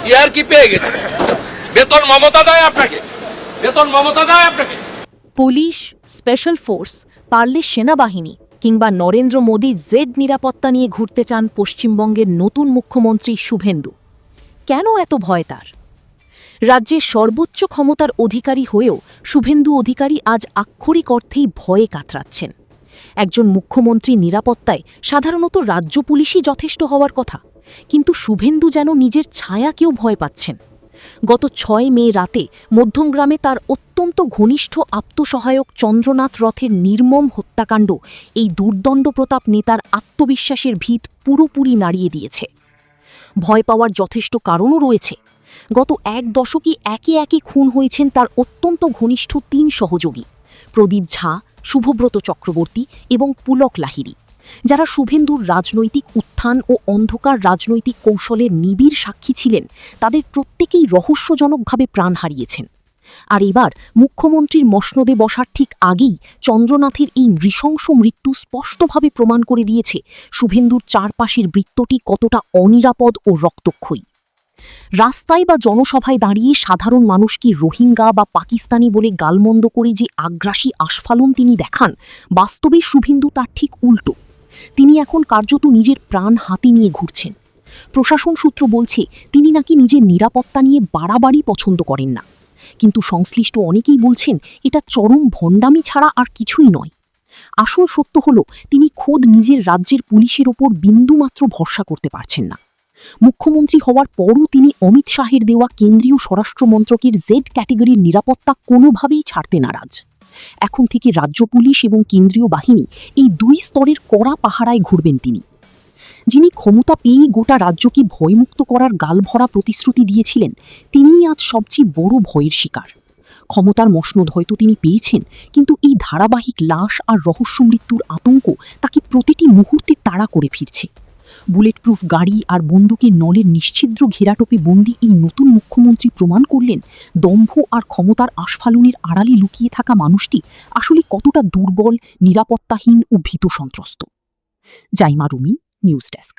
ইয়ার কি পেয়ে গেছে? বেতন মমতা দেয় আপনাকে, বেতন মমতা দেয় আপনাকে। পুলিশ, স্পেশাল ফোর্স, পারলে সেনাবাহিনী কিংবা নরেন্দ্র মোদী জেড নিরাপত্তা নিয়ে ঘুরতে চান পশ্চিমবঙ্গের নতুন মুখ্যমন্ত্রী শুভেন্দু। কেন এত ভয় তার? রাজ্যের সর্বোচ্চ ক্ষমতার অধিকারী হয়েও শুভেন্দু অধিকারী আজ আক্ষরিক অর্থেই ভয়ে কাতরাচ্ছেন। একজন মুখ্যমন্ত্রী নিরাপত্তায় সাধারণত রাজ্য পুলিশই যথেষ্ট হওয়ার কথা, কিন্তু শুভেন্দু যেন নিজের ছায়াকেও ভয় পাচ্ছেন। গত 6 মে রাতে মধ্যমগ্রামে তার অত্যন্ত ঘনিষ্ঠ আত্মসহায়ক চন্দ্রনাথ রথের নির্মম হত্যাকাণ্ড এই দুর্দণ্ডপ্রতাপ নেতার আত্মবিশ্বাসের ভিত পুরোপুরি নাড়িয়ে দিয়েছে। ভয় পাওয়ার যথেষ্ট কারণও রয়েছে। গত 1 দশকে একে একে খুন হয়েছেন তার অত্যন্ত ঘনিষ্ঠ 3 সহযোগী, প্রদীপ ঝা, শুভব্রত চক্রবর্তী এবং পুলক লাহিড়ী, যারা শুভেন্দুর রাজনৈতিক উত্থান ও অন্ধকার রাজনৈতিক কৌশলের নিবিড় সাক্ষী ছিলেন। তাদের প্রত্যেকেই রহস্যজনকভাবে প্রাণ হারিয়েছেন। আর এবার মুখ্যমন্ত্রীর মসনদে বসার ঠিক আগেই চন্দ্রনাথের এই নৃশংস মৃত্যু স্পষ্টভাবে প্রমাণ করে দিয়েছে শুভেন্দুর চারপাশের বৃত্তটি কতটা অনিরাপদ ও রক্তক্ষয়ী। রাস্তায় বা জনসভায় দাঁড়িয়ে সাধারণ মানুষকে রোহিঙ্গা বা পাকিস্তানি বলে গালমন্দ করে যে আগ্রাসী আস্ফালন তিনি দেখান, বাস্তবে শুভেন্দু তার ঠিক উল্টো। তিনি এখন কার্যত নিজের প্রাণ হাতে নিয়ে ঘুরছেন। প্রশাসন সূত্র বলছে তিনি নাকি নিজের নিরাপত্তা নিয়ে বাড়াবাড়ি পছন্দ করেন না, কিন্তু সংশ্লিষ্ট অনেকেই বলছেন এটা চরম ভণ্ডামি ছাড়া আর কিছুই নয়। আসল সত্য হল তিনি খোদ নিজের রাজ্যের পুলিশের ওপর বিন্দুমাত্র ভরসা করতে পারছেন না। মুখ্যমন্ত্রী হওয়ার পরও তিনি অমিত শাহের দেওয়া কেন্দ্রীয় স্বরাষ্ট্র মন্ত্রকের জেড ক্যাটেগরির নিরাপত্তা কোনোভাবেই ছাড়তে নারাজ। এখন থেকে রাজ্য পুলিশ এবং কেন্দ্রীয় বাহিনী এই 2 স্তরের কড়া পাহারায় ঘুরবেন তিনি। যিনি ক্ষমতা পেয়েই গোটা রাজ্যকে ভয়মুক্ত করার গালভরা প্রতিশ্রুতি দিয়েছিলেন, তিনিই আজ সবচেয়ে বড় ভয়ের শিকার। ক্ষমতার মসনদ হয়তো তিনি পেয়েছেন, কিন্তু এই ধারাবাহিক লাশ আর রহস্য মৃত্যুর আতঙ্ক তাকে প্রতিটি মুহূর্তে তাড়া করে ফিরছে। বুলেট প্রুফ গাড়ি আর বন্দুকের নলের নিশ্ছিদ্র ঘেরাটোপে বন্দী এই নতুন মুখ্যমন্ত্রী প্রমাণ করলেন দম্ভ আর ক্ষমতার আস্ফালনের আড়ালে লুকিয়ে থাকা মানুষটি আসলে কতটা দুর্বল, নিরাপত্তাহীন ও ভীত সন্ত্রস্ত। জাইমা রুমিন, নিউজ ডেস্ক।